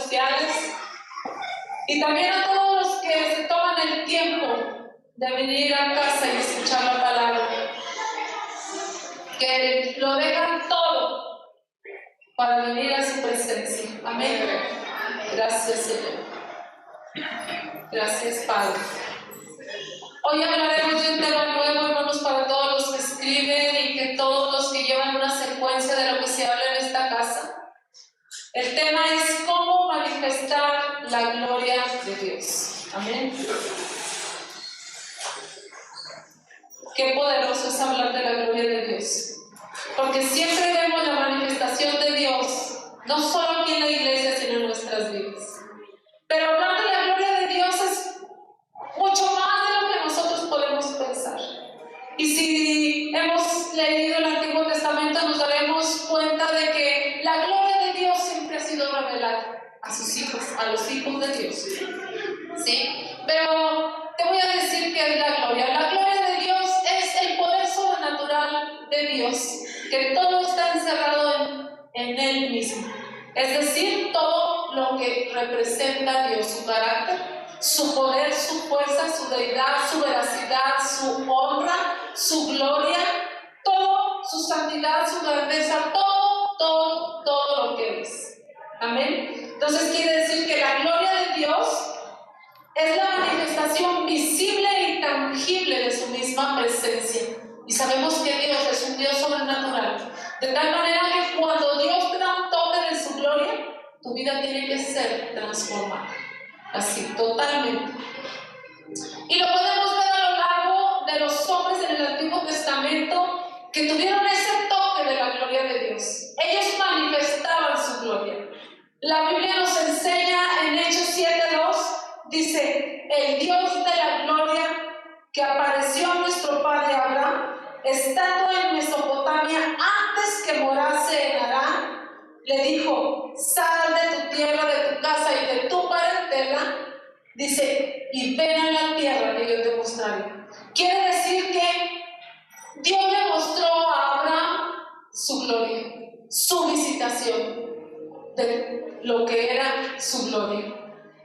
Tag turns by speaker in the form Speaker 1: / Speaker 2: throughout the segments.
Speaker 1: sociales, y también a todos los que se toman el tiempo de venir a casa y escuchar la palabra, que lo dejan todo para venir a su presencia. Amén. Gracias, Señor. Gracias, Padre. Hoy hablaremos de un tema nuevo, hermanos, para todos los que escriben y que todos los que llevan una secuencia de lo que se habla en esta casa. El tema es cómo manifestar la gloria de Dios. Amén. Qué poderoso es hablar de la gloria de Dios. Porque siempre vemos la manifestación de Dios, no solo aquí en la iglesia, sino en nuestras vidas. Pero hablar de la gloria de Dios es mucho más de lo que nosotros podemos pensar. Y si hemos leído el Antiguo Testamento, nos daremos cuenta de que la gloria de Dios siempre ha sido revelada a sus hijos, a los hijos de Dios. ¿Sí? Pero te voy a decir que es la gloria. La gloria de Dios es el poder sobrenatural de Dios, que todo está encerrado en Él mismo. Es decir, todo lo que representa a Dios, su carácter, su poder, su fuerza, su deidad, su veracidad, su honra, su gloria, todo, su santidad, su grandeza, todo lo que es. Amén. Entonces quiere decir que la gloria de Dios es la manifestación visible y tangible de su misma presencia. Y sabemos que Dios es un Dios sobrenatural. De tal manera que cuando Dios te da un toque de su gloria, tu vida tiene que ser transformada. Así, totalmente. Y lo podemos ver a lo largo de los hombres en el Antiguo Testamento que tuvieron ese toque de la gloria de Dios. Ellos manifestaban su gloria. La Biblia nos enseña en Hechos 7:2, dice: el Dios de la gloria que apareció a nuestro padre Abraham, estando en Mesopotamia antes que morase en Harán, le dijo: sal de tu tierra, de tu casa y de tu parentela, dice, y ven a la tierra que yo te mostraré. Quiere decir que Dios le mostró a Abraham su gloria, su visitación de lo que era su gloria.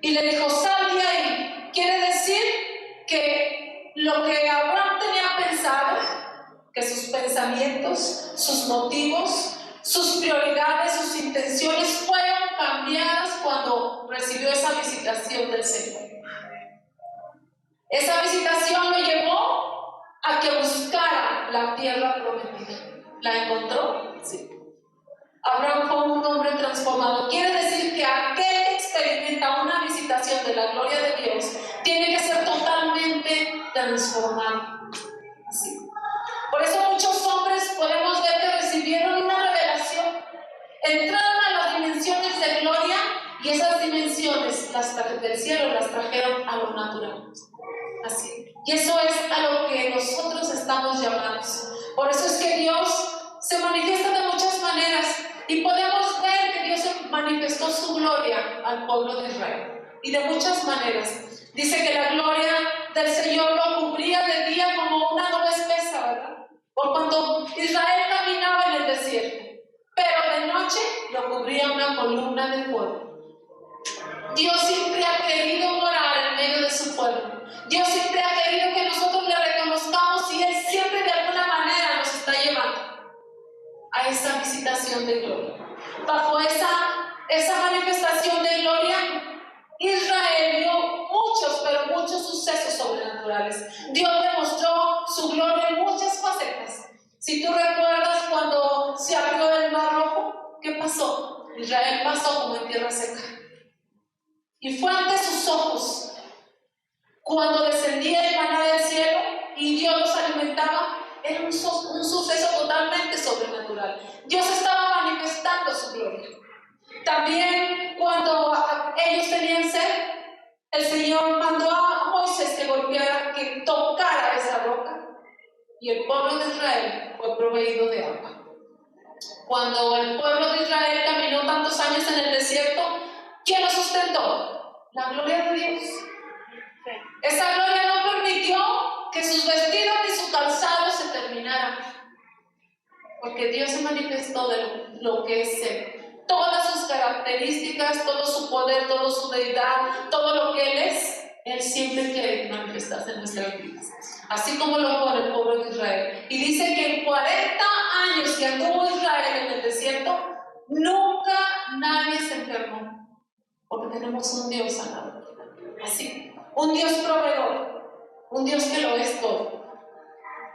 Speaker 1: Y le dijo: sal de ahí. Quiere decir que lo que Abraham tenía pensado, que sus pensamientos, sus motivos, sus prioridades, sus intenciones fueron cambiadas cuando recibió esa visitación del Señor. Esa visitación lo llevó a que buscara la tierra prometida. ¿La encontró? Sí. Abraham fue un hombre transformado. Quiere decir que aquel que experimenta una visitación de la gloria de Dios tiene que ser totalmente transformado. Así. Por eso muchos hombres podemos ver que recibieron una revelación, entraron a las dimensiones de gloria y esas dimensiones del cielo las trajeron a lo natural. Así. Y eso es a lo que nosotros estamos llamados. Por eso es que Dios se manifiesta de muchas maneras y podemos ver que Dios manifestó su gloria al pueblo de Israel. Y de muchas maneras. Dice que la gloria del Señor lo cubría de día como una nube espesa, ¿verdad? Por cuanto Israel caminaba en el desierto, pero de noche lo cubría una columna de fuego. Dios siempre ha querido morar en medio de su pueblo. Dios siempre ha querido que nosotros le reconozcamos y Él siempre de alguna manera nos está llevando a esa visitación de gloria. Bajo esa manifestación de gloria, Israel vio muchos, pero muchos sucesos sobrenaturales. Dios demostró su gloria en muchas facetas. Si tú recuerdas cuando se abrió el Mar Rojo, ¿qué pasó? Israel pasó como en tierra seca. Y fue ante sus ojos cuando descendía el maná del cielo y Dios los alimentaba. Era un suceso totalmente sobrenatural. Dios estaba manifestando su gloria. También cuando ellos tenían sed, el Señor mandó a Moisés que tocara esa roca y el pueblo de Israel fue proveído de agua. Cuando el pueblo de Israel caminó tantos años en el desierto, ¿quién lo sustentó? La gloria de Dios. Esa gloria no permitió que sus vestidos ni su calzado se terminaran, porque Dios se manifestó de lo que es Él. todas sus características, todo su poder, toda su deidad, todo lo que Él es, Él siempre quiere manifestarse en nuestras vidas. Así como lo fue el pueblo de Israel. Y dice que en 40 años que anduvo Israel en el desierto, nunca nadie se enfermó. Porque tenemos un Dios sanador. Así, un Dios proveedor, un Dios que lo es todo.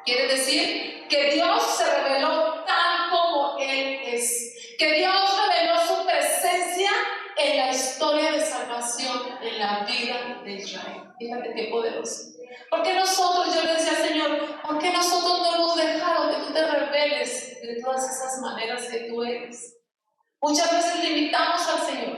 Speaker 1: Quiere decir que Dios se reveló tal como Él es. Que Dios reveló su presencia en la historia de salvación en la vida de Israel. Fíjate qué poderoso. Porque nosotros, yo le decía al Señor, ¿por qué nosotros no hemos dejado que tú te reveles de todas esas maneras que tú eres? Muchas veces limitamos al Señor.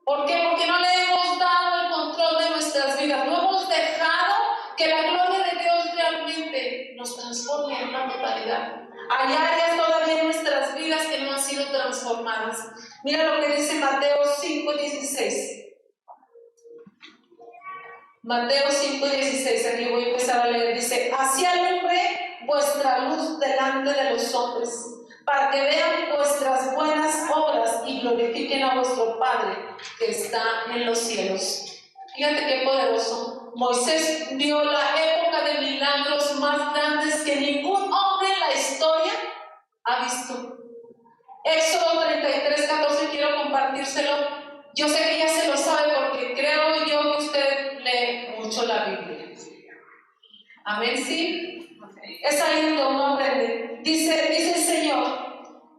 Speaker 1: ¿Por qué? Porque no le hemos dado el control de nuestras vidas. No hemos dejado que la gloria de Dios realmente nos transforme en una totalidad. Hay áreas todavía en nuestras vidas que no han sido transformadas. Mira lo que dice Mateo 5:16. Mateo 5:16, aquí voy a empezar a leer. Dice: así alumbre vuestra luz delante de los hombres, para que vean vuestras buenas obras y glorifiquen a vuestro Padre que está en los cielos. Fíjate qué poderoso. Moisés vio la época de milagros más grandes que ningún hombre en la historia ha visto. Éxodo 33:14, quiero compartírselo. Yo sé que ya se lo sabe porque creo yo que usted lee mucho la Biblia. Amén, sí. Es ahí donde uno aprende. Dice el Señor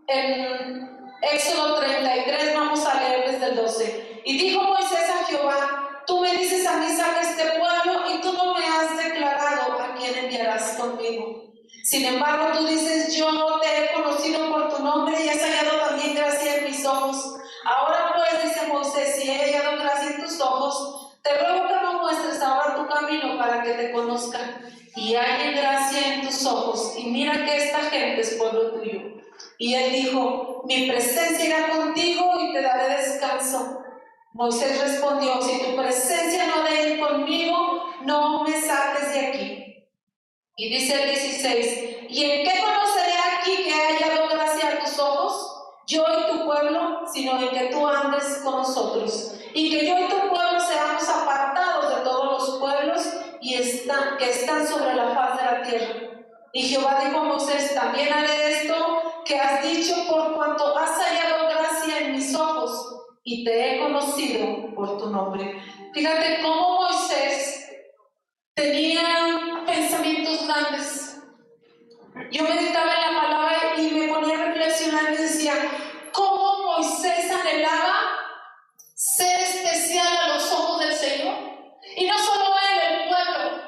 Speaker 1: en Éxodo 33, vamos a leer desde el 12. Y dijo Moisés a Jehová: tú me dices a mí, saca este pueblo, y tú no me has declarado a quién enviarás conmigo. Sin embargo, tú dices: yo te he conocido por tu nombre y has hallado también gracia en mis ojos. Ahora pues, dice Moisés, si he hallado gracia en tus ojos, te ruego que me muestres ahora tu camino para que te conozcan y hallen gracia en tus ojos. Y mira que esta gente es pueblo tuyo. Y él dijo: mi presencia irá contigo y te daré descanso. Moisés respondió: si tu presencia no ha de ir conmigo, no me saques de aquí. Y dice el 16: ¿y en qué conoceré aquí que he hallado gracia a tus ojos, yo y tu pueblo, sino en que tú andes con nosotros, y que yo y tu pueblo seamos apartados de todos los pueblos que están sobre la faz de la tierra? Y Jehová dijo a Moisés: también haré esto que has dicho, por cuanto has hallado gracia en mis ojos, y te he conocido por tu nombre. Fíjate cómo Moisés tenía pensamientos grandes. Yo meditaba en la palabra y me ponía a reflexionar y decía: ¿cómo Moisés anhelaba ser especial a los ojos del Señor? Y no solo él, el pueblo.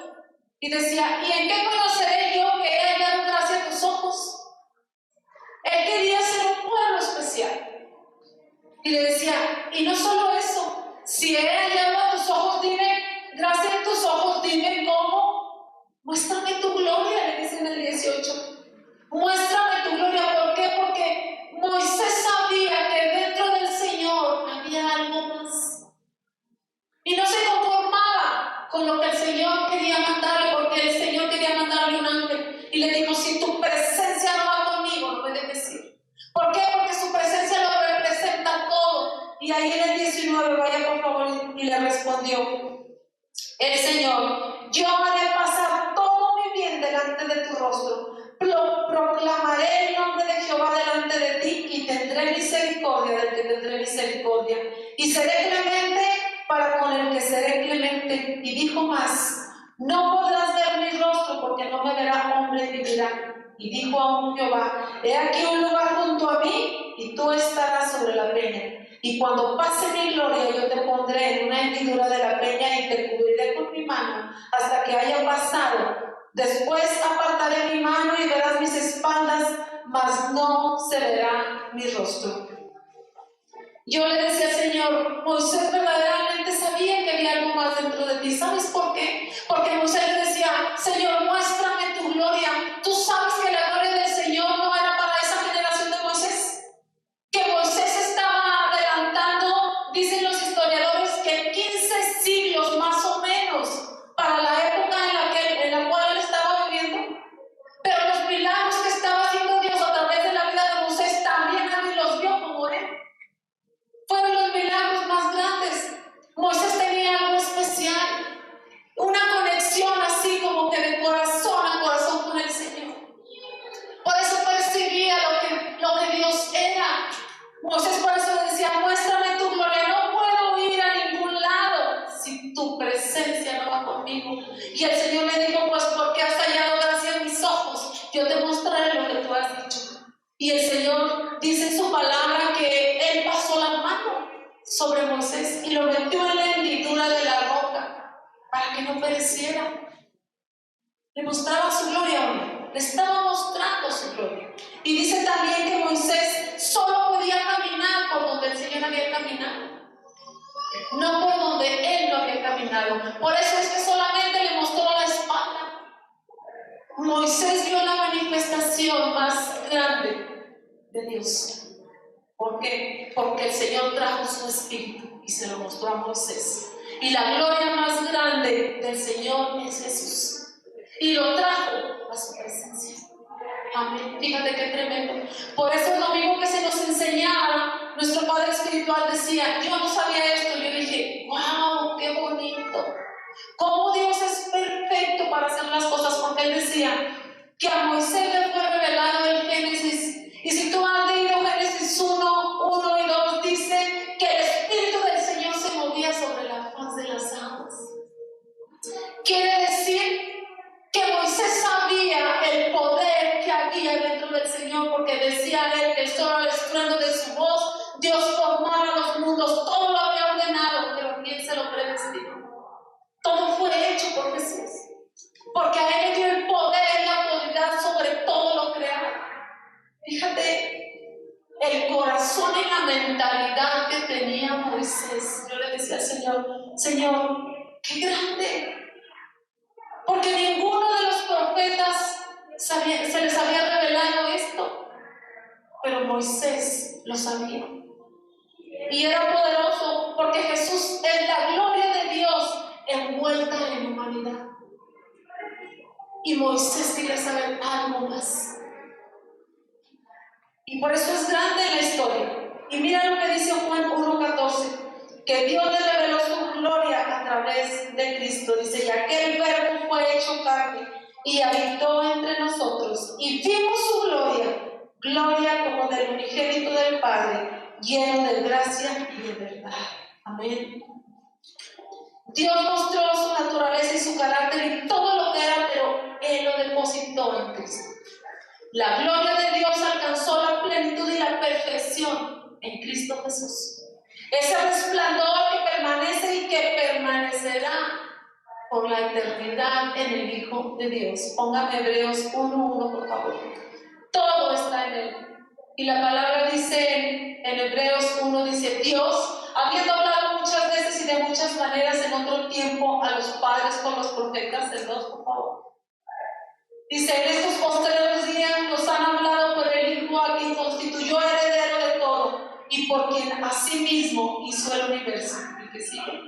Speaker 1: Y decía: ¿y en qué conoceré yo que he hallado gracia a tus ojos? Él quería ser un pueblo especial. Y le decía: y no solo eso, si he hallado a tus ojos, dime, gracia en tus ojos, dime cómo. Muéstrame tu gloria, le dice en el 18. Muéstrame tu gloria. ¿Por qué? Porque Moisés sabía que dentro del Señor había algo más. Y no se conformaba con lo que el Señor quería mandarle, porque el Señor quería mandarle un ángel. Y le dijo: si tu presencia no va conmigo, no me dejes ir. ¿Por qué? Porque su presencia lo representa todo. Y ahí en el 19, vaya por favor, y le respondió el Señor: yo haré pasar todo mi bien delante de tu rostro. Proclamaré el nombre de Jehová delante de ti y tendré misericordia del que tendré misericordia. Y seré clemente para con el que seré clemente. Y dijo más: no podrás ver mi rostro porque no me verá hombre y vivirá. Y dijo aún Jehová: he aquí un lugar junto a mí y tú estarás sobre la peña. Y cuando pase mi gloria, yo te pondré en una hendidura de la peña y te cubriré con mi mano hasta que haya pasado. Después apartaré mi mano y verás mis espaldas, mas no se verá mi rostro. Yo le decía al Señor: Moisés verdaderamente sabía que había algo más dentro de ti. ¿Sabes por qué? Porque Moisés le decía: Señor, muéstrame tu gloria. ¿Tú sabes que la gloria del Señor no era para esa generación de Moisés? Que Moisés estaba adelantando, dicen los historiadores, que 15 siglos más o menos para la época en la cual él estaba viviendo. Pero los milagros que estaba haciendo Dios a través de la vida de Moisés también nadie los vio como él. Y el Señor le dijo, pues porque has hallado gracia en mis ojos, yo te mostraré lo que tú has dicho. Y el Señor dice en su palabra que Él pasó la mano sobre Moisés y lo metió en la hendidura de la roca para que no pereciera. Le mostraba su gloria, le estaba mostrando su gloria. Y dice también que Moisés solo podía caminar por donde el Señor había caminado, no por donde Él no había caminado. Por eso es que solamente le mostró la espalda. Moisés vio la manifestación más grande de Dios. ¿Por qué? Porque el Señor trajo su espíritu y se lo mostró a Moisés. Y la gloria más grande del Señor es Jesús. Y lo trajo a su presencia. Amén. Fíjate qué tremendo. Por eso el domingo que se nos enseñaba, nuestro Padre Espiritual decía, yo no sabía esto. Yo dije, wow, qué bonito. Cómo Dios es perfecto para hacer las cosas. Porque Él decía que a Moisés le fue revelado el Génesis. Y si tú has leído Génesis 1 y 2, dice que el Espíritu del Señor se movía sobre la faz de las aguas. Quiere decir que Moisés sabía el poder que había dentro del Señor, porque decía Él que solo al estruendo de su voz Dios formara los mundos. Todo lo había ordenado, pero ¿quién se lo predestinó? Todo fue hecho por Jesús, porque a Él le dio el poder y la autoridad sobre todo lo creado. Fíjate el corazón y la mentalidad que tenía Moisés. Yo le decía al Señor, Señor, qué grande. Porque ninguno de los profetas se les había revelado esto, pero Moisés lo sabía. Y era poderoso porque Jesús es la gloria de Dios envuelta en humanidad. Y Moisés quería saber algo más. Y por eso es grande la historia. Y mira lo que dice Juan 1:14, que Dios le reveló su gloria a través de Cristo. Dice, y aquel verbo fue hecho carne y habitó entre nosotros. Y vimos su gloria, gloria como del unigénito del Padre, lleno de gracia y de verdad. Amén. Dios mostró su naturaleza y su carácter y todo lo que era, pero Él lo depositó en Cristo. La gloria de Dios alcanzó la plenitud y la perfección en Cristo Jesús. Ese resplandor que permanece y que permanecerá por la eternidad en el Hijo de Dios. Póngame Hebreos 1:1, por favor. Todo está en Él. Y la palabra dice en Hebreos 1, dice, Dios, habiendo hablado muchas veces y de muchas maneras en otro tiempo a los padres por los profetas, el 2, por favor. Dice, en estos postreros días nos han hablado por el Hijo a quien constituyó heredero de todo y por quien asimismo hizo el universo. ¿Y qué sigue?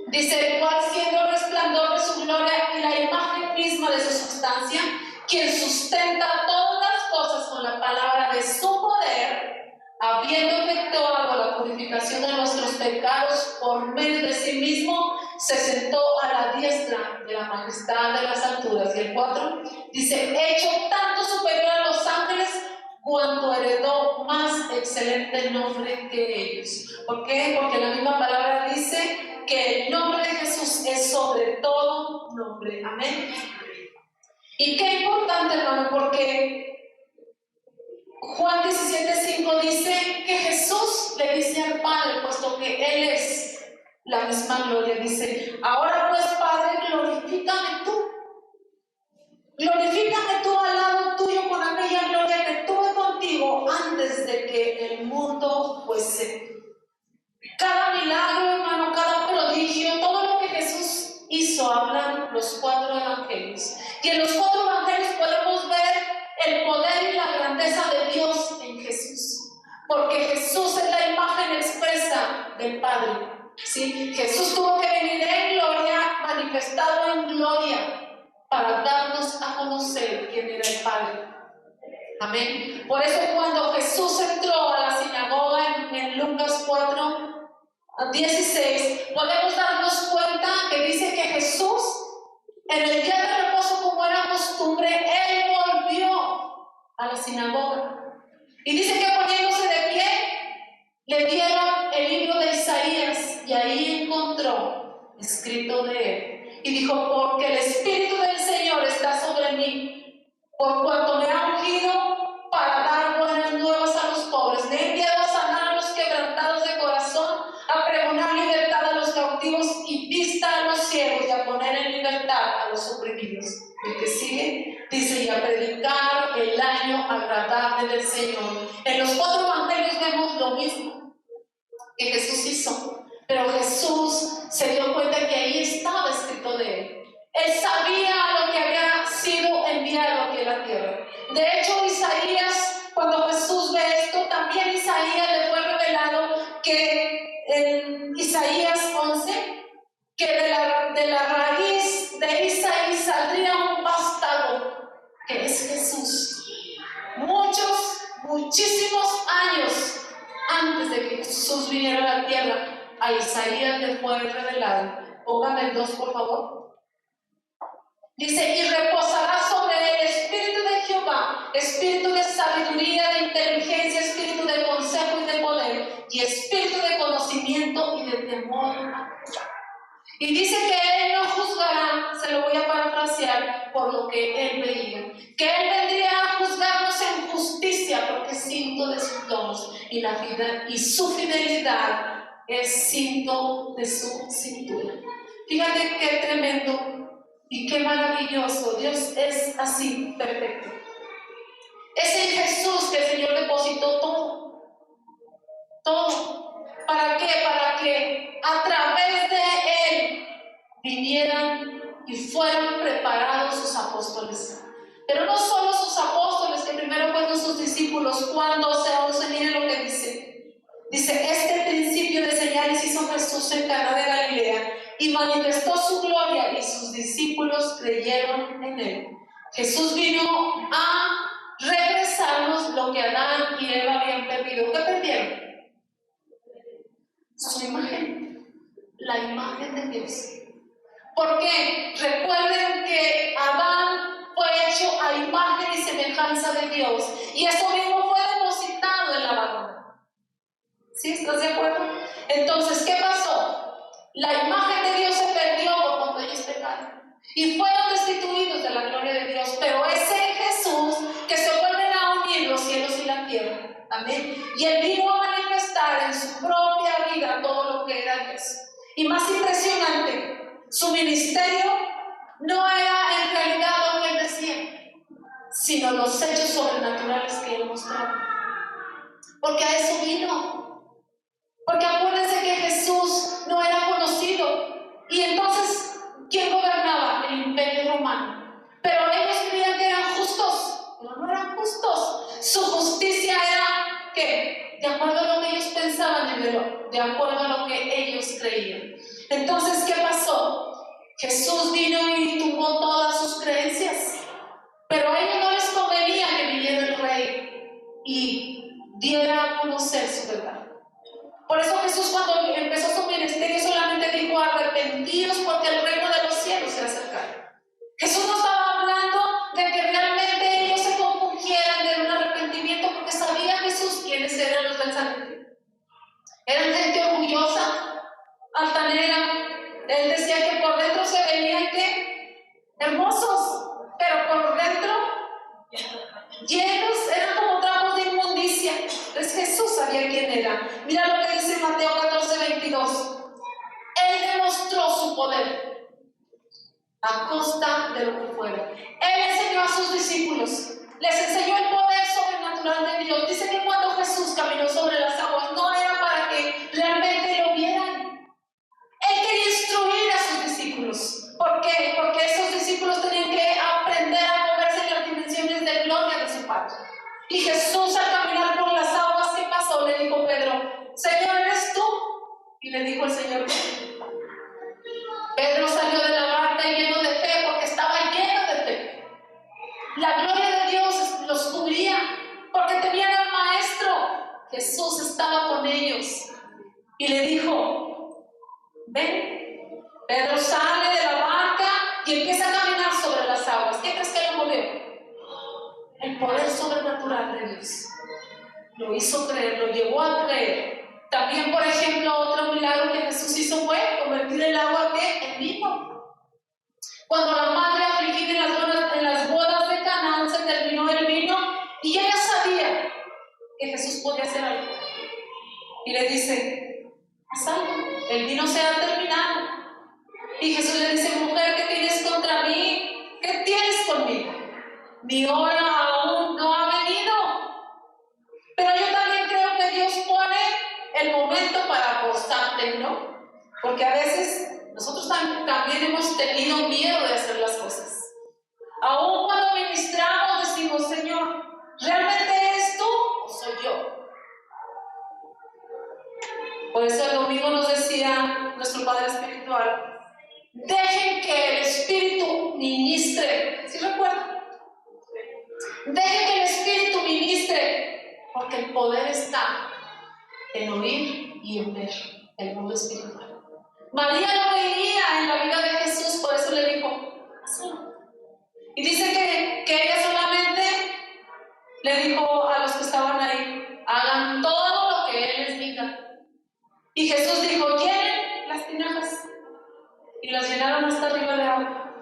Speaker 1: Dice, el cual siendo el resplandor de su gloria y la imagen misma de su sustancia, quien sustenta todas las cosas con la palabra de su poder, habiendo efectuado la purificación de nuestros pecados por medio de sí mismo, se sentó a la diestra de la majestad de las alturas. Y el 4 dice, hecho tanto superior a los ángeles, cuanto heredó más excelente nombre que ellos. ¿Por qué? Porque la misma palabra dice que el nombre de Jesús es sobre todo nombre. Amén. Y qué importante, hermano, porque Juan 17:5 dice que Jesús le dice al Padre, puesto que Él es la misma gloria, dice, ahora pues, Padre, glorifícame tú. Glorifícame tú al lado tuyo con aquella gloria que tuve contigo antes de que el mundo fuese. Cada milagro, hermano, cada prodigio, todo lo que Jesús hizo, hablan los 4 evangelios. Y en los 4 evangelios podemos ver el poder y la grandeza de Dios en Jesús. Porque Jesús es la imagen expresa del Padre. ¿Sí? Jesús tuvo que venir en gloria, manifestado en gloria, para darnos a conocer quién era el Padre. Amén. Por eso cuando Jesús entró a la sinagoga en Lucas 4:16, podemos darnos cuenta que dice que Jesús, en el día de reposo, como era costumbre, Él volvió a la sinagoga. Y dice que poniéndose de pie, le dieron el libro de Isaías y ahí encontró escrito de él. y dijo, porque el Espíritu del Señor está sobre mí, por cuanto me ha ungido para dar buenas nuevas a los pobres, me ha enviado a sanar a los quebrantados de corazón, a pregonar libertad a los cautivos y vista a los ciegos y a poner en libertad a los oprimidos. El que sigue dice, y a predicar el año agradable del Señor. En los 4 evangelios vemos lo mismo que Jesús hizo, pero Jesús se dio cuenta que ahí estaba escrito de él. Él sabía lo que había sido enviado aquí a la tierra. De hecho, Isaías, cuando Jesús ve esto, también Isaías le fue revelado que en Isaías 11, que de la raíz de Isaí saldría un vástago, que es Jesús. Muchísimos años antes de que Jesús viniera a la tierra, a Isaías le fue revelado. Póngame el 2, por favor. Dice, y reposará sobre él espíritu de Jehová, espíritu de sabiduría, de inteligencia, espíritu de consejo y de poder, y espíritu de conocimiento y de temor. Y dice que él no juzgará, se lo voy a parafrasear, por lo que él veía, que él vendría a juzgarnos en justicia, porque es cinto de sus lomos, y su fidelidad es cinto de su cintura. Fíjate qué tremendo y qué maravilloso. Dios es así, perfecto. Es en Jesús que el Señor depositó todo. ¿Para qué? Para que a través de Él vinieran y fueran preparados sus apóstoles. Pero no solo sus apóstoles, que primero fueron sus discípulos. Cuando se once, miren lo que dice. Dice, este principio de señales hizo Jesús en Caná de Galilea y manifestó su gloria y sus discípulos creyeron en él. Jesús vino a regresarnos lo que Adán y Eva habían perdido. ¿Qué perdieron? Su imagen, la imagen de Dios. Porque recuerden que Adán fue hecho a imagen y semejanza de Dios, y eso mismo fue depositado en la varona. ¿Sí? ¿Estás de acuerdo? Entonces, ¿qué pasó? La imagen de Dios se perdió por cuando ellos pecaron y fueron destituidos de la gloria de Dios, pero es en Jesús que se vuelven a unir los cielos y la tierra. Amén. Y Él vino a manifestar en su propia vida todo lo que era Dios. Y más impresionante, su ministerio no era en realidad lo que Él decía, sino los hechos sobrenaturales que Él mostraba. Porque a eso vino. Porque acuérdense que Jesús no era conocido. Y entonces, ¿quién gobernaba? El Imperio Romano. Pero ellos creían que eran justos. Pero no eran justos. Su justicia era, ¿qué? De acuerdo a lo que ellos pensaban, de acuerdo a lo que ellos creían. Entonces, ¿qué pasó? Jesús vino y tumbó todas sus creencias. Pero a ellos no les convenía que viniera el Rey y diera a conocer su verdad. Por eso Jesús, cuando empezó su ministerio, solamente dijo: arrepentíos porque el reino de los cielos se acerca. Jesús no estaba hablando de que realmente ellos se compungieran de un arrepentimiento, porque sabía Jesús quiénes eran los del Sanedrín. Eran gente orgullosa, altanera. Él decía que por dentro se veían ¿qué? Hermosos, pero por dentro llenos, eran como trapos de inmundicia. Entonces Jesús sabía quién era. Mira lo que dice Mateo 14:22. Él demostró su poder a costa de lo que fuera. Él enseñó a sus discípulos, les enseñó el poder sobrenatural de Dios. Dice que cuando Jesús caminó sobre las aguas, no era para que realmente lo vieran. Él quería instruir a sus discípulos. ¿Por qué? Porque esos discípulos tenían que aprender a moverse en las dimensiones de gloria de su Padre. Y Jesús, al caminar por las aguas, ¿qué pasó? Le dijo Pedro: Señor, ¿eres tú? Y le dijo el Señor: Pedro salió de la barca lleno de fe, porque estaba lleno de fe. La gloria de Dios los cubría, porque tenían al Maestro. Jesús estaba con ellos y le dijo: ven. Pedro sale de la barca y empieza a caminar sobre las aguas. ¿Qué crees que lo movió? El poder sobrenatural de Dios. Lo hizo creer, lo llevó a creer. También, por ejemplo, otro milagro que Jesús hizo fue convertir el agua en vino. a salvo. El vino se ha terminado. Y Jesús le dice: mujer, ¿qué tienes contra mí? ¿Qué tienes conmigo? Mi hora aún no ha venido. Pero yo también creo que Dios pone el momento para apostarte, ¿no? Porque a veces nosotros también hemos tenido miedo de hacer las cosas. Aún cuando ministramos decimos: Señor, ¿realmente eres tú o soy yo? Por eso el domingo nos decía nuestro Padre Espiritual: dejen que el Espíritu ministre. ¿Sí recuerdan? Dejen que el Espíritu ministre, porque el poder está en oír y en ver el mundo espiritual. María lo veía en la vida de Jesús, por eso le dijo: hazlo. Y dice que ella solamente le dijo a los que estaban ahí: hagan todo lo que Él les diga. Y Jesús dijo: llenen las tinajas. Y las llenaron hasta arriba de agua.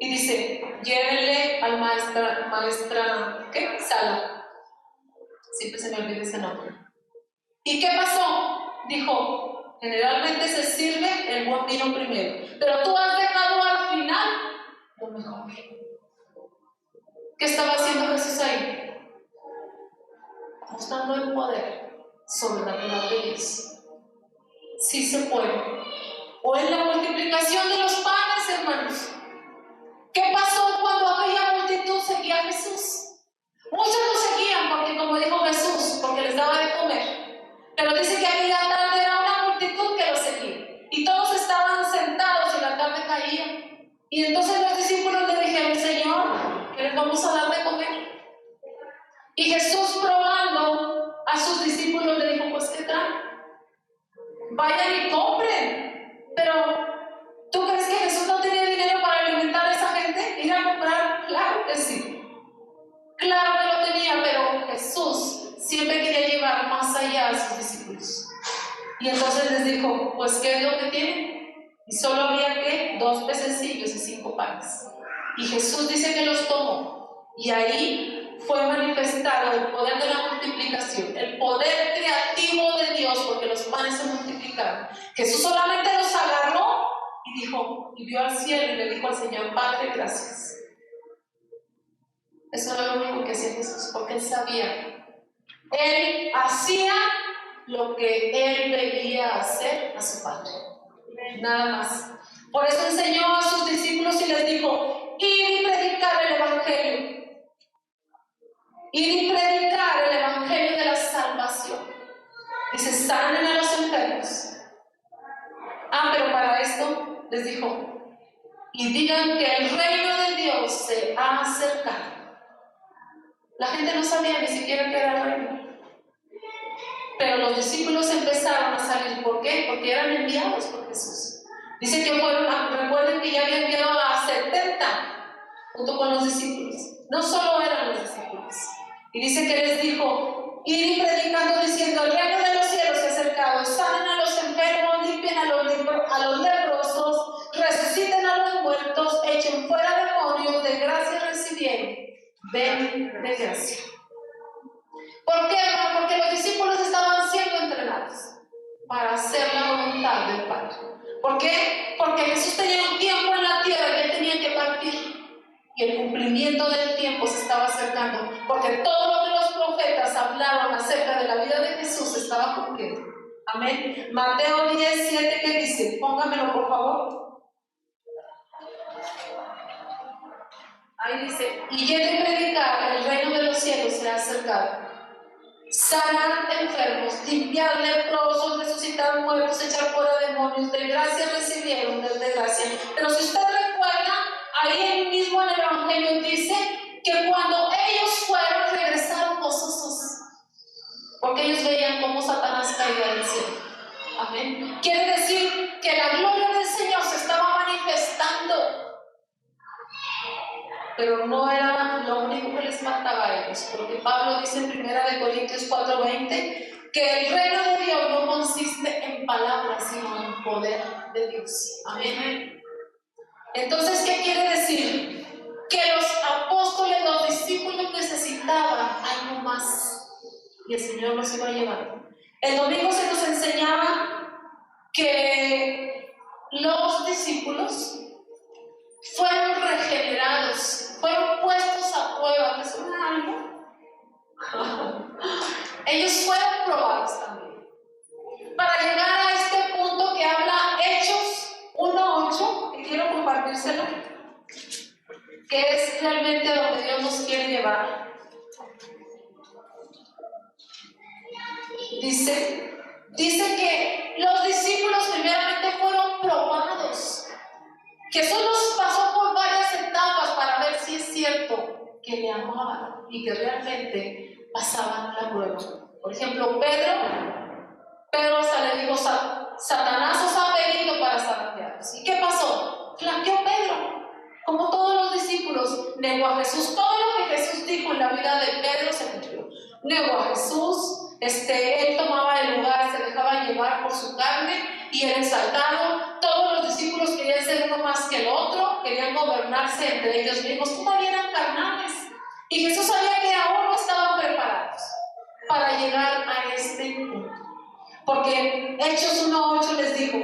Speaker 1: Y dice: llévenle al maestra, ¿qué? Sala. Siempre se me olvida ese nombre. ¿Y qué pasó? Dijo: generalmente se sirve el buen vino primero, pero tú has dejado al final lo mejor. ¿Qué estaba haciendo Jesús ahí? Mostrando el poder sobrenatural de Dios. Sí se puede. O en la multiplicación de los panes, hermanos. ¿Qué pasó cuando aquella multitud seguía a Jesús? Muchos lo seguían porque, como dijo Jesús, porque les daba de comer. Pero dice que aquella tarde era una multitud que lo seguía. Y todos estaban sentados y la tarde caía. Y entonces los discípulos le dijeron: Señor, ¿qué les vamos a dar de comer? Y Jesús, probando a sus discípulos, le dijo: pues, ¿qué traen? Vayan y compren. Pero, ¿tú crees que Jesús no tenía dinero para alimentar a esa gente? ¿Ir a comprar? Claro que sí. Claro que lo tenía, pero Jesús siempre quería llevar más allá a sus discípulos. Y entonces les dijo: pues, ¿qué es lo que tienen? Y solo había que 2 pececillos y 5 panes. Y Jesús dice que los tomó. Y ahí fue manifestado el poder de la multiplicación, el poder creativo de Dios, porque los panes se multiplicaron. Jesús solamente los agarró y dijo, y vio al cielo y le dijo al Señor: Padre, gracias. Eso era lo único que hacía Jesús, porque Él sabía. Él hacía lo que Él veía hacer a su Padre. Nada más. Por eso enseñó a sus discípulos y les dijo: id y predicar el Evangelio. Id y predicar el Evangelio de la salvación. Dice: sanen a los enfermos. Pero para esto les dijo: y digan que el reino de Dios se ha acercado. La gente no sabía ni siquiera qué era el reino. Pero los discípulos empezaron a salir. ¿Por qué? Porque eran enviados por Jesús. Dice que recuerden que ya había enviado a 70 junto con los discípulos. No solo eran los discípulos. Y dice que les dijo: ir y predicando diciendo: el reino de los cielos se ha acercado, sanen a los enfermos, limpien a los leprosos, resuciten a los muertos, echen fuera demonios, de gracia recibieron, ven de gracia. ¿Por qué? Porque los discípulos estaban siendo entrenados para hacer la voluntad del Padre. ¿Por qué? Porque Jesús tenía un tiempo en la tierra que Él tenía que partir. Y el cumplimiento del tiempo se estaba acercando, porque todo lo que los profetas hablaban acerca de la vida de Jesús se estaba cumpliendo. Amén. Mateo 10:7, ¿qué dice? Póngamelo, por favor. Ahí dice: y llegue a predicar que el reino de los cielos se ha acercado. Sanar enfermos, limpiar leprosos, resucitar muertos, echar fuera demonios, de gracia recibieron, de gracia. Pero si usted recuerda, ahí mismo en el Evangelio dice que cuando ellos fueron, regresaron gozosos, porque ellos veían cómo Satanás caía del cielo. Amén. Quiere decir que la gloria del Señor se estaba manifestando. Pero no era lo único que les faltaba a ellos, porque Pablo dice en 1 Corintios 4:20 que el reino de Dios no consiste en palabras, sino en poder de Dios. Amén. Entonces, ¿qué quiere decir? Que los apóstoles, los discípulos necesitaban algo más, y el Señor los iba a llevar. El domingo se nos enseñaba que los discípulos fueron regenerados, fueron puestos a prueba. ¿Les suena algo? Ellos fueron probados también. Para llegar a este punto que habla Hechos 1:8, que quiero compartírselo, que es realmente a donde Dios nos quiere llevar. Dice que los discípulos primeramente fueron probados. Jesús los pasó por varias etapas para ver si es cierto que le amaban y que realmente pasaban la prueba. Por ejemplo, Pedro hasta le dijo: Satanás os ha venido para zarandearos. ¿Y qué pasó? Flaqueó Pedro, como todos los discípulos, negó a Jesús. Todo lo que Jesús dijo en la vida de Pedro se cumplió. Negó a Jesús, él tomaba el lugar, se dejaba llevar por su carne y era exaltado. Todos los discípulos querían ser uno más que el otro, querían gobernarse entre ellos mismos, todavía eran carnales. Y Jesús sabía que aún no estaban preparados para llegar a este punto. Porque Hechos 1:8 les dijo: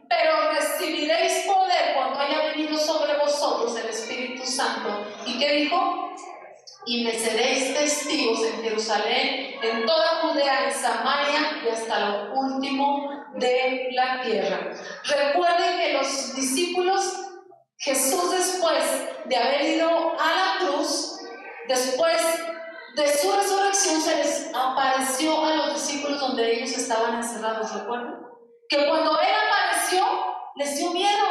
Speaker 1: pero recibiréis poder cuando haya venido sobre vosotros el Espíritu Santo. ¿Y qué dijo? Y me seréis testigos en Jerusalén, en toda Judea, en Samaria y hasta lo último de la tierra. Recuerden que los discípulos, Jesús, después de haber ido a la cruz, después de su resurrección, se les apareció a los discípulos donde ellos estaban encerrados. ¿Recuerdan? Que cuando Él apareció, les dio miedo.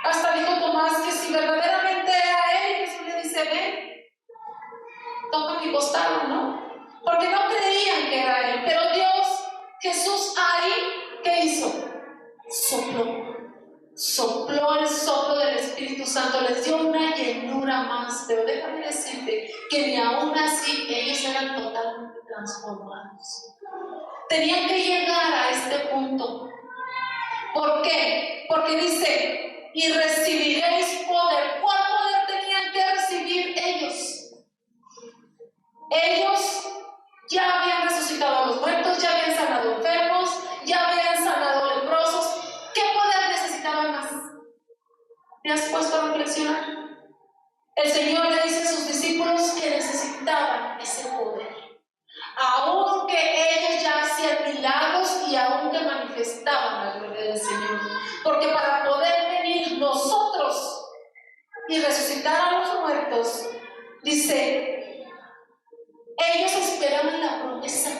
Speaker 1: Hasta dijo Tomás que si verdaderamente era Él, Jesús le dice: ven, toca mi costado, ¿no? Porque no creían que era Él. Pero Dios, Jesús ahí, ¿qué hizo? Sopló el soplo del Espíritu Santo, les dio una llenura más. Pero déjame decirte que ni aún así ellos eran totalmente transformados. Tenían que llegar a este punto. ¿Por qué? Porque dice: y recibiréis poder. ¿Cuál poder tenían que recibir ellos? Ellos ya habían resucitado a los muertos, ya habían sanado enfermos, ya habían sanado leprosos. ¿Qué poder necesitaban más? ¿Te has puesto a reflexionar? El Señor le dice a sus discípulos que necesitaban ese poder. Aunque ellos ya hacían milagros y aunque manifestaban la gloria del Señor. Porque para poder venir nosotros y resucitar a los muertos, dice, ellos esperaban la promesa.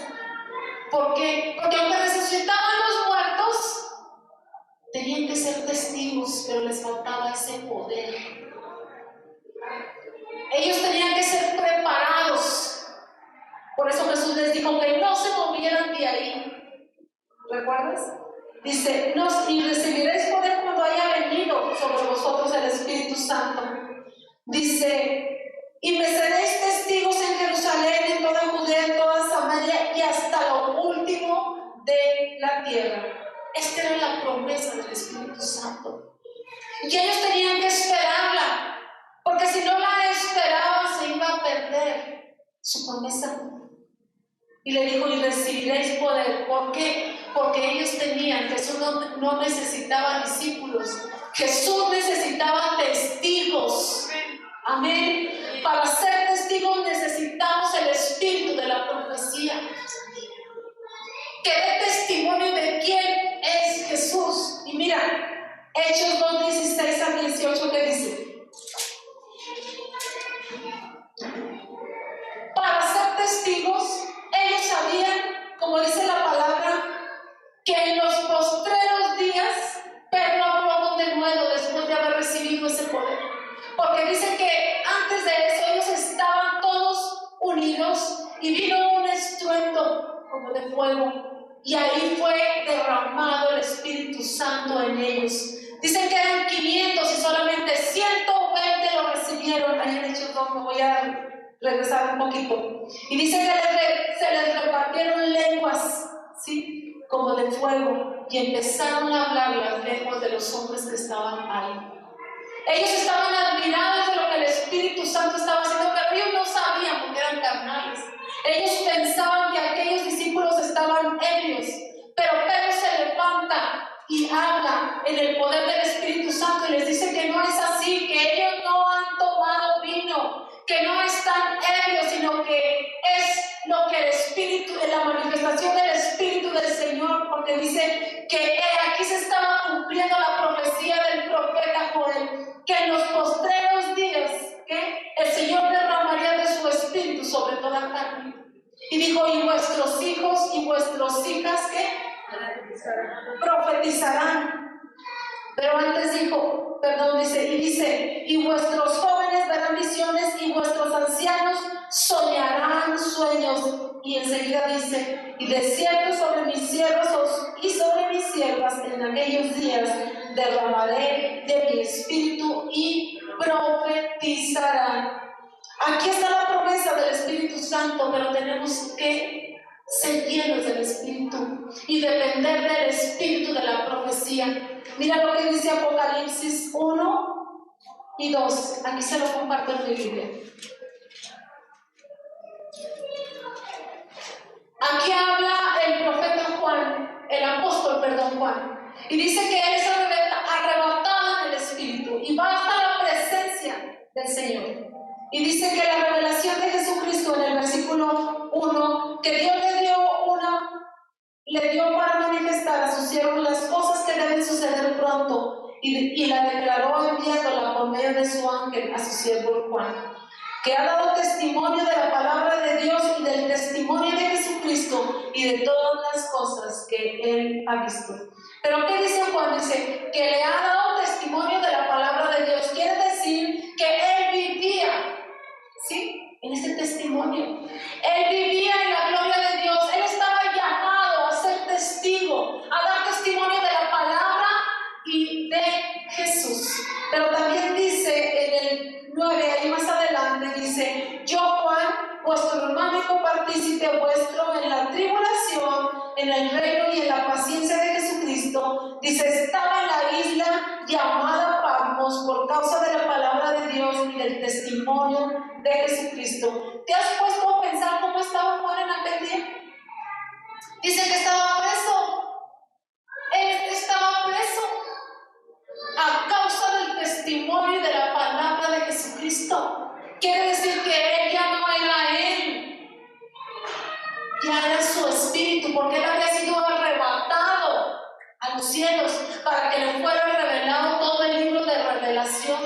Speaker 1: ¿Por qué? Porque aunque resucitaban los muertos, tenían que ser testigos, pero les faltaba ese poder. Ellos tenían que ser preparados. Por eso Jesús les dijo que no se movieran de ahí. ¿Recuerdas? Dice: y recibiréis poder cuando haya venido sobre vosotros el Espíritu Santo. Dice: y me seréis testigos en Jerusalén, en toda Judea, en toda Samaria y hasta lo último de la tierra. Esta era la promesa del Espíritu Santo. Y ellos tenían que esperarla, porque si no la esperaban se iba a perder su promesa. Y le dijo: y recibiréis poder. ¿Por qué? Porque ellos tenían, Jesús no necesitaba discípulos, Jesús necesitaba testigos. Amén. Para ser testigos necesitamos el espíritu de la profecía, que dé testimonio de quién es Jesús. Y mira, Hechos 2:16-18, ¿qué dice? Para ser testigos, ellos sabían, como dice la palabra, que en los postreros días Pedro habló con denuedo después de haber recibido ese poder. Porque dice que antes de eso ellos estaban todos unidos y vino un estruendo como de fuego y ahí fue derramado el Espíritu Santo en ellos. Dicen que eran 500 y solamente 120 lo recibieron. Ahí en Hechos 2 me voy a regresar un poquito. Y dice que se les repartieron lenguas, ¿sí?, como de fuego, y empezaron a hablar las lenguas de los hombres que estaban ahí. Ellos estaban admirados de lo que el Espíritu Santo estaba haciendo, pero ellos no sabían porque eran carnales. Ellos pensaban que aquellos discípulos estaban ebrios, pero Pedro se levanta y habla en el poder del Espíritu Santo y les dice que no es así, que ellos no han tomado vino, que no están ebrios, sino que es lo que el Espíritu, la manifestación del Espíritu del Señor, porque dice que aquí se estaba cumpliendo la profecía del profeta Joel, que en los postreros días que el Señor derramaría de su Espíritu sobre toda carne. Y dijo, y vuestros hijos y vuestras hijas, ¿qué? Profetizarán. Pero antes dijo, dice, y vuestros jóvenes verán visiones y vuestros ancianos soñarán sueños. Y enseguida dice, y de cierto sobre mis siervos y sobre mis siervas en aquellos días derramaré de mi espíritu y profetizarán. Aquí está la promesa del Espíritu Santo, pero tenemos que ser llenos del Espíritu y depender del Espíritu de la profecía. Mira lo que dice Apocalipsis 1 y 2. Aquí se lo comparto en mi Biblia. Aquí habla el profeta Juan, el apóstol, Juan, y dice que él es arrebatado en el Espíritu y va hasta la presencia del Señor. Y dice que la revelación de Jesucristo en el versículo 1, que Dios le dio para manifestar a sus siervos las cosas que deben suceder pronto, y la declaró enviándola por medio de su ángel a su siervo Juan, que ha dado testimonio de la palabra de Dios y del testimonio de Jesucristo y de todas las cosas que él ha visto. Pero ¿qué dice Juan? Dice que le ha dado testimonio de la palabra de Dios. Quiere decir que él vivía, ¿sí?, en ese testimonio. Él vivía en la gloria de Dios. Él estaba llamado a ser testigo, a dar testimonio de la palabra y de Jesús. Pero también dice en el 9, ahí más adelante, dice, yo Juan, vuestro hermano y copartícipe vuestro en la tribulación, en el reino y en la paciencia de Jesucristo, dice, estaba en la isla llamada Patmos por causa de la palabra de Dios y del testimonio de Jesucristo. ¿Te has puesto a pensar cómo estaba Juan en aquel día? Dice que estaba preso. Él estaba preso a causa del testimonio de la palabra de Jesucristo. Quiere decir que él ya no era él, ya era su espíritu, porque él había sido arrebatado a los cielos para que le fuera revelado todo el libro de revelación.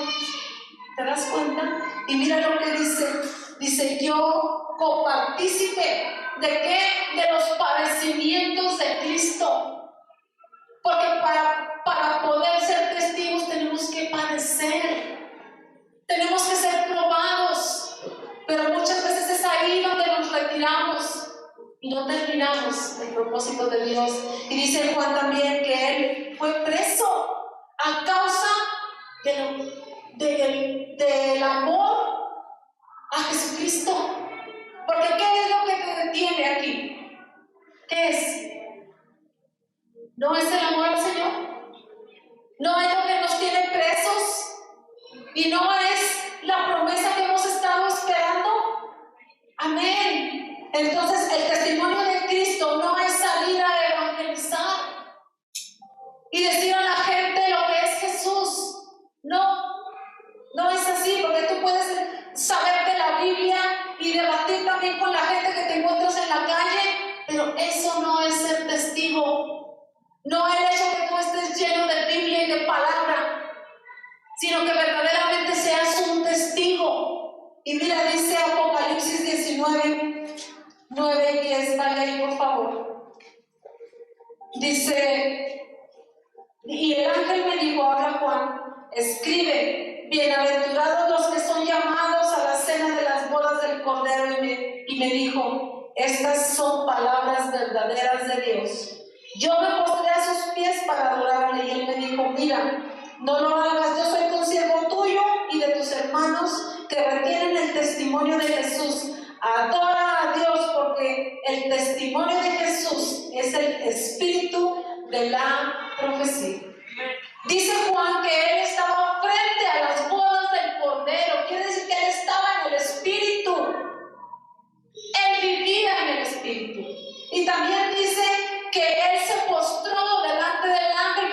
Speaker 1: ¿Te das cuenta? Y mira lo que dice, yo copartícipe, ¿de qué? De los padecimientos de Cristo. Porque para poder ser testigos tenemos que padecer, tenemos que ser probados, pero muchas veces es ahí donde nos retiramos y no terminamos el propósito de Dios. Y dice Juan también que él fue preso a causa del amor a Jesucristo. Porque ¿qué es lo que te detiene aquí? ¿Qué es? ¿No es el amor al Señor? ¿No es lo que nos tiene presos? ¿Y no es la promesa que hemos estado esperando? Amén. Entonces el testimonio de Cristo no es salir a evangelizar y decir a la gente lo que es Jesús. No es así, porque tú puedes saber de la Biblia y debatir también con la gente que te encuentras en la calle, pero eso no es ser testigo. No el hecho que tú estés lleno de Biblia y de palabra, sino que verdaderamente seas un testigo. Y mira, dice Apocalipsis 19, 9 y 10, dale ahí por favor. Dice, y el ángel me dijo, ahora Juan, escribe, bienaventurados los que son llamados a la cena de las bodas del Cordero. Y me dijo, estas son palabras verdaderas de Dios. Yo me postré a sus pies para adorarle, y él me dijo, mira, no lo hagas, yo soy consiervo tuyo y de tus hermanos que retienen el testimonio de Jesús. Adora a Dios, porque el testimonio de Jesús es el espíritu de la profecía. Dice Juan que él estaba frente a las bodas del Cordero. Quiere decir que él estaba en el espíritu. Él vivía en el espíritu. Y también dice que él se postró delante del ángel,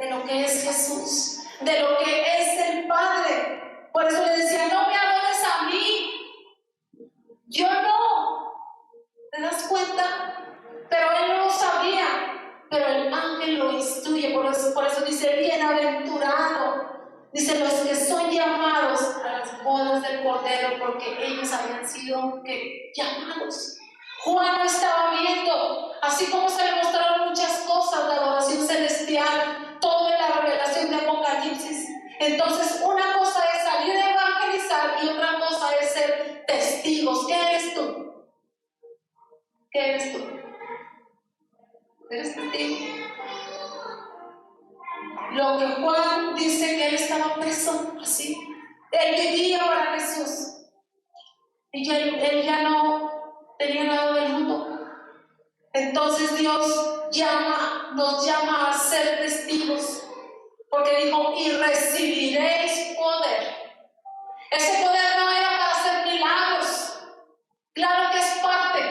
Speaker 1: de lo que es Jesús, de lo que es el Padre. Por eso le decía, no me adores a mí, yo no. ¿Te das cuenta? Pero él no lo sabía, pero el ángel lo instruye. Por eso dice, bienaventurado. Dice, los que son llamados a las bodas del Cordero, porque ellos habían sido llamados. Juan lo estaba viendo, así como se le mostraron muchas cosas, la adoración celestial, todo en la revelación de Apocalipsis. Entonces, una cosa es salir a evangelizar y otra cosa es ser testigos. ¿Qué eres tú? ¿Qué eres tú? ¿Eres testigo? Lo que Juan dice que él estaba preso, así. Él vivía para Jesús. Y él ya no tenía nada del mundo. Entonces Dios nos llama a ser testigos. Porque dijo, y recibiréis poder. Ese poder no era para hacer milagros. Claro que es parte.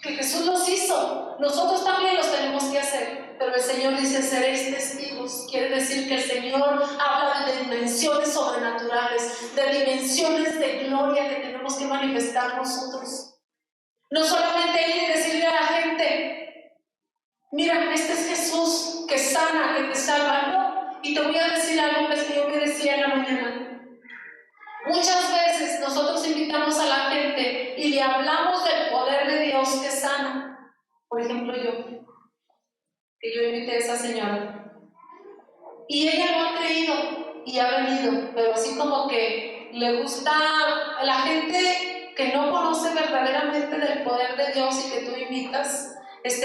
Speaker 1: Que Jesús los hizo. Nosotros también los tenemos que hacer. Pero el Señor dice, seréis testigos. Quiere decir que el Señor habla de dimensiones sobrenaturales, de dimensiones de gloria que tenemos que manifestar nosotros. No solamente ir y decirle a la gente, mira, este es Jesús que sana, que te salva. No. Y te voy a decir algo que yo me decía en la mañana. Muchas veces nosotros invitamos a la gente y le hablamos del poder de Dios que sana. Por ejemplo, yo invité a esa señora y ella lo ha creído y ha venido, pero así como que le gusta a la gente que no conoce verdaderamente del poder de Dios y que tú invitas,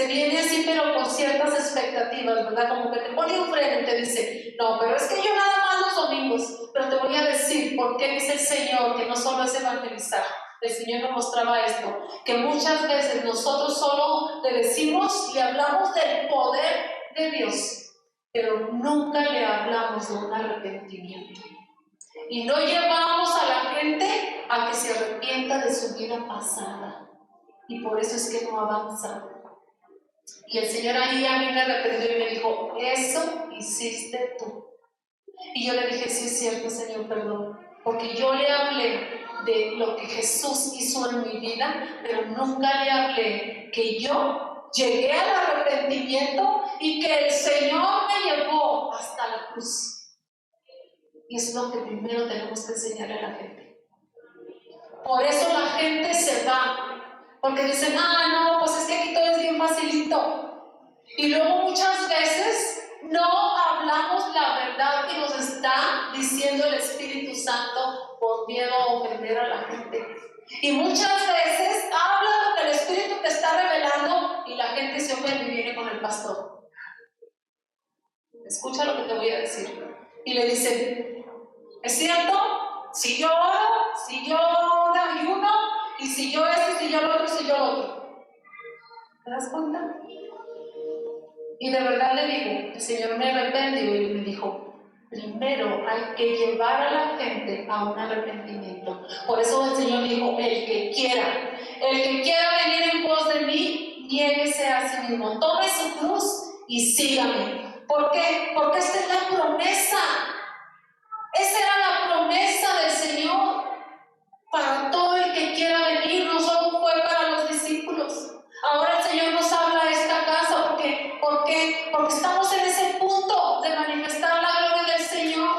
Speaker 1: viene así pero con ciertas expectativas, ¿verdad? Como que te pone un freno y te dice, no, pero es que yo nada más los domingos, pero te voy a decir por qué dice el Señor que no solo es evangelizar. El Señor nos mostraba esto, que muchas veces nosotros solo le decimos y hablamos del poder de Dios, pero nunca le hablamos de un arrepentimiento. Y no llevamos a la gente a que se arrepienta de su vida pasada. Y por eso es que no avanza. Y el Señor ahí a mí me reprendió y me dijo, eso hiciste tú. Y yo le dije, sí es cierto, Señor, perdón. Porque yo le hablé de lo que Jesús hizo en mi vida, pero nunca le hablé que yo llegué al arrepentimiento y que el Señor me llevó hasta la cruz. Y es lo que primero tenemos que enseñarle a la gente. Por eso la gente se va, porque dicen, no, pues es que aquí todo es bien facilito. Y luego muchas veces no hablamos la verdad que nos está diciendo el Espíritu Santo por miedo a ofender a la gente. Y muchas veces habla lo que el Espíritu te está revelando y la gente se ofende y viene con el pastor. Escucha lo que te voy a decir. Y le dice, ¿es cierto? Si yo oro, si yo ayuno, y si yo esto, si yo lo otro, si yo lo otro. ¿Te das cuenta? Y de verdad le digo, el Señor me arrepentió y me dijo, primero hay que llevar a la gente a un arrepentimiento. Por eso el Señor dijo, el que quiera venir en pos de mí, niéguese a sí mismo, tome su cruz y sígame. ¿Por qué? Porque esta es la promesa. Esa era la promesa del Señor para todo el que quiera venir, no solo fue para los discípulos. Ahora el Señor nos habla a esta casa porque estamos en ese punto de manifestar la gloria del Señor.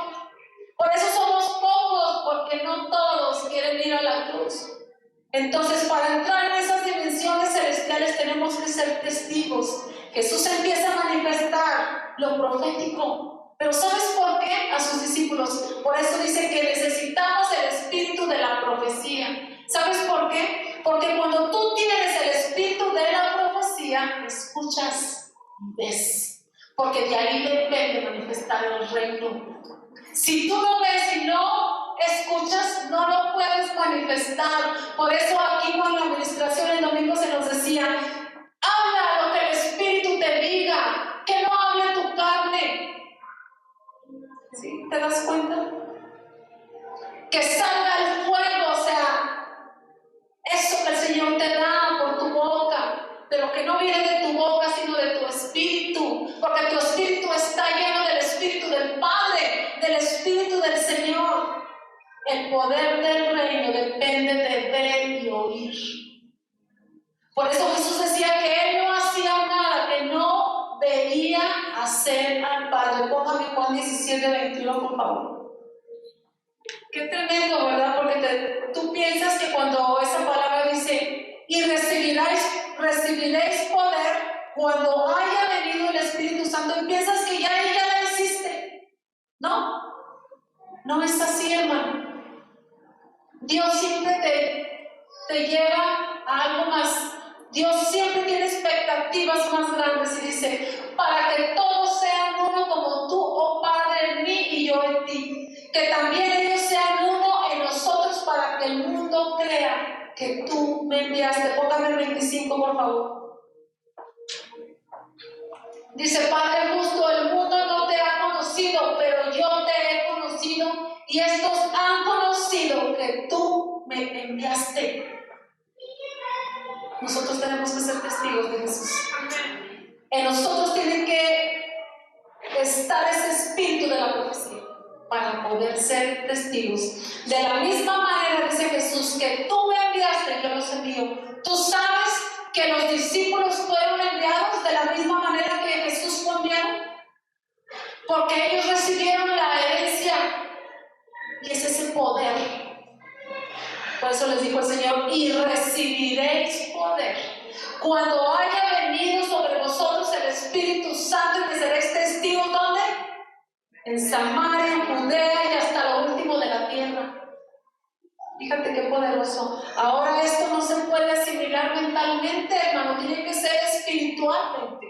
Speaker 1: Por eso somos pocos, porque no todos quieren ir a la cruz. Entonces, para entrar en esas dimensiones celestiales tenemos que ser testigos. Jesús empieza a manifestar lo profético. Pero ¿sabes por qué? A sus discípulos. Por eso dice que necesitamos el espíritu de la profecía. ¿Sabes por qué? Porque cuando tú tienes el espíritu de la profecía, escuchas y ves. Porque de ahí depende manifestar el reino. Si tú no ves y no escuchas, no lo puedes manifestar. Por eso aquí con la administración el domingo se nos decía, habla lo que el Espíritu te diga, que no hable tu carne. ¿Sí? ¿Te das cuenta? Que salga el fuego, o sea, eso que el Señor te da por tu boca, pero que que no viene de tu boca, sino de tu espíritu, porque tu espíritu está lleno del espíritu del Padre, del espíritu del Señor. El poder del reino depende de ver y oír. Por eso Jesús decía que Él no hacía nada que no veía hacer al Padre. Póngame Juan 17:21, por favor. Qué tremendo, ¿verdad? Porque tú piensas que cuando esa palabra dice, y recibiréis poder cuando haya venido el Espíritu Santo, y piensas que ya la hiciste. No, no es así, hermano. Dios siempre te lleva a algo más. Dios siempre tiene expectativas más grandes y dice, para que todos sean uno como tú, oh Padre, en mí y yo en ti. Que también ellos sean uno en nosotros para que el mundo crea que tú me enviaste. Póngame el 25, por favor. Dice, Padre justo, el mundo no te ha conocido, pero yo te he conocido y estos han conocido que tú me enviaste. Nosotros tenemos que ser testigos de Jesús. En nosotros tiene que estar ese espíritu de la profecía para poder ser testigos. De la misma manera dice Jesús que tú me enviaste, yo los envío. Tú sabes que los discípulos fueron enviados de la misma manera que Jesús fue enviado, porque ellos recibieron la herencia y es ese poder. Por eso les dijo el Señor, y recibiréis poder cuando haya venido sobre vosotros el Espíritu Santo, y que seréis testigos, ¿dónde? En Samaria, en Judea y hasta lo último de la tierra. Fíjate qué poderoso. Ahora esto no se puede asimilar mentalmente, hermano, tiene que ser espiritualmente.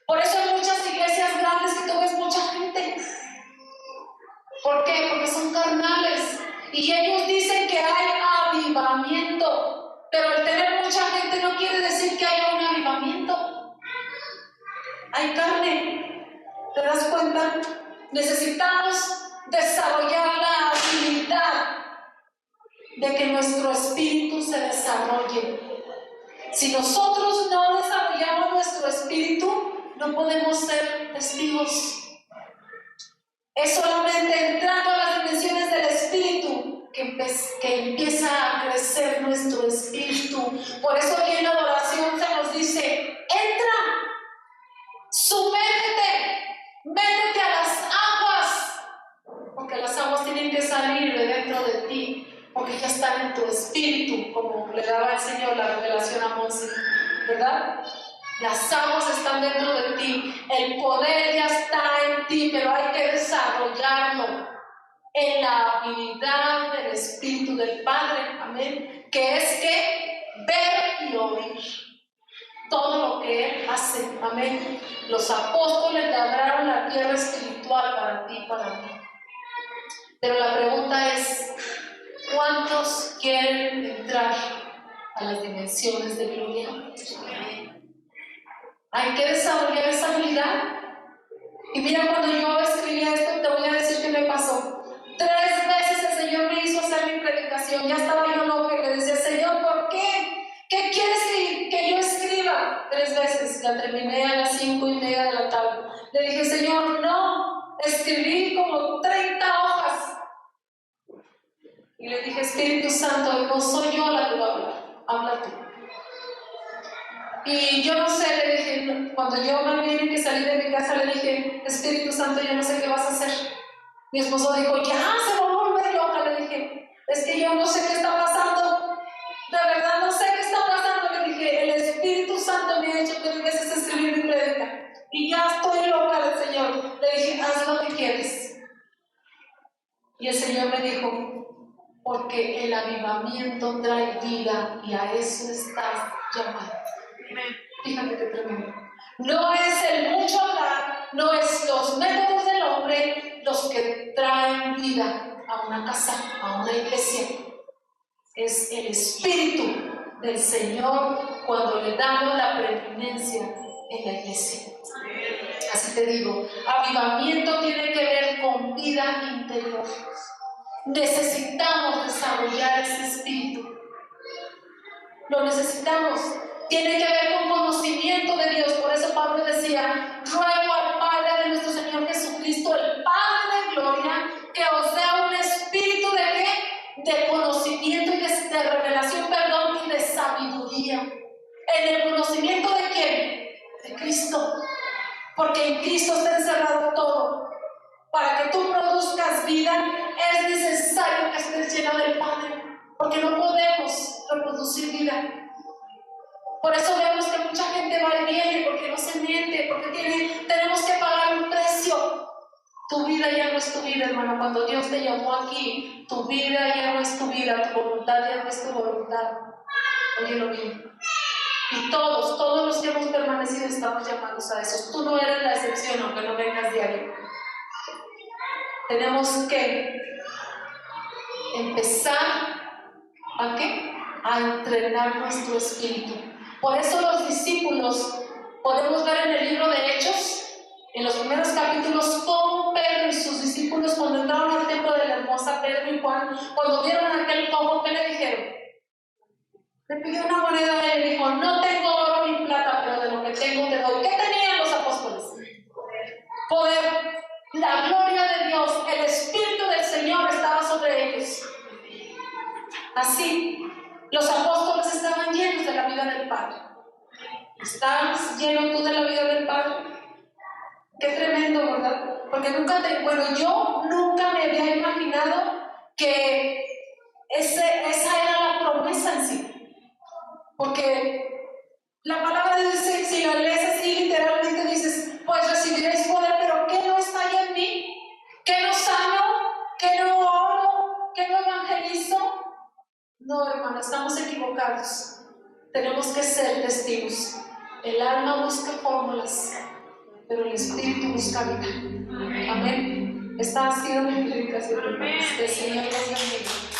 Speaker 1: Por eso hay muchas iglesias grandes que tú ves mucha gente. ¿Por qué? Porque son carnales. Y ellos dicen que hay avivamiento, pero el tener mucha gente no quiere decir que haya un avivamiento. Hay carne, ¿te das cuenta? Necesitamos desarrollar la habilidad de que nuestro espíritu se desarrolle. Si nosotros no desarrollamos nuestro espíritu, no podemos ser testigos. Es solamente entrando a las dimensiones del espíritu que empieza a crecer nuestro espíritu. Por eso aquí en la adoración se nos dice, entra, sumérgete, métete a las aguas, porque las aguas tienen que salir de dentro de ti, porque ya están en tu espíritu, como le daba el Señor la revelación a Moisés, ¿verdad? Las aguas están dentro de ti, el poder ya está en ti, pero hay que desarrollarlo en la habilidad del Espíritu del Padre, amén, que es que ver y oír todo lo que Él hace, amén. Los apóstoles le abrieron la tierra espiritual para ti y para mí. Pero la pregunta es, ¿cuántos quieren entrar a las dimensiones de gloria? Hay que desarrollar esa habilidad. Y mira, cuando yo escribía esto, te voy a decir qué me pasó. 3 veces el Señor me hizo hacer mi predicación. Ya estaba yo loca y le decía, Señor, ¿por qué? ¿Qué quieres que yo escriba? 3 veces. La terminé a las 5:30 de la tarde. Le dije, Señor, no. Escribí como 30 hojas. Y le dije, Espíritu Santo, no soy yo la que voy a hablar. Habla tú. Y yo no sé, le dije, cuando yo me vine que salí de mi casa, le dije, Espíritu Santo, yo no sé qué vas a hacer. Mi esposo dijo, ya se va a volver loca. Le dije, es que yo no sé qué está pasando. De verdad no sé qué está pasando. Le dije, el Espíritu Santo me ha hecho 3 veces escribir mi prédica. Y ya estoy loca del Señor. Le dije, haz lo que quieres. Y el Señor me dijo, porque el avivamiento trae vida y a eso estás llamado. Fíjate qué tremendo. No es el mucho hablar, no es los métodos del hombre los que traen vida a una casa, a una iglesia. Es el Espíritu del Señor cuando le damos la preeminencia en la iglesia. Así te digo, avivamiento tiene que ver con vida interior. Necesitamos desarrollar ese espíritu. Lo necesitamos. tiene que ver con conocimiento de Dios. Por eso Pablo decía: ruego al Padre de nuestro Señor Jesucristo, el Padre de gloria, que os dé un espíritu de ¿qué? De conocimiento y de revelación, perdón, y de sabiduría. ¿En el conocimiento de quién? De Cristo. Porque en Cristo está encerrado todo. Para que tú produzcas vida es necesario que estés llena del Padre, porque no podemos reproducir vida. Por eso vemos que mucha gente va y viene, porque no se miente, porque tenemos que pagar un precio. Tu vida ya no es tu vida, hermano. Cuando Dios te llamó aquí, tu vida ya no es tu vida, tu voluntad ya no es tu voluntad. Óyelo bien. Y todos los que hemos permanecido estamos llamados a eso. Tú no eres la excepción, aunque no vengas diario. Tenemos que empezar ¿a qué? A entrenar nuestro espíritu. Por eso los discípulos, podemos ver en el libro de Hechos, en los primeros capítulos, cómo Pedro y sus discípulos, cuando entraron al templo de la hermosa, Pedro y Juan, cuando vieron aquel cojo, ¿qué le dijeron? Le pidió una moneda y le dijo: no tengo oro ni plata, pero de lo que tengo te doy. ¿Qué tenían los apóstoles? Poder. La gloria de Dios, el Espíritu del Señor estaba sobre ellos. Así, los apóstoles estaban llenos de la vida del Padre. ¿Estás lleno tú de la vida del Padre? Qué tremendo, ¿verdad? Porque yo nunca me había imaginado que esa era la promesa en sí. Porque la palabra de Dios, si la lees así literalmente, dices: pues recibiréis poder, pero ¿qué no está ahí en mí? ¿Qué no sano? ¿Qué no oro? ¿Qué no evangelizo? No, hermano, estamos equivocados. Tenemos que ser testigos. El alma busca fórmulas, pero el espíritu busca vida. Amén. Esta ha sido mi predicación. Que el Señor los bendiga.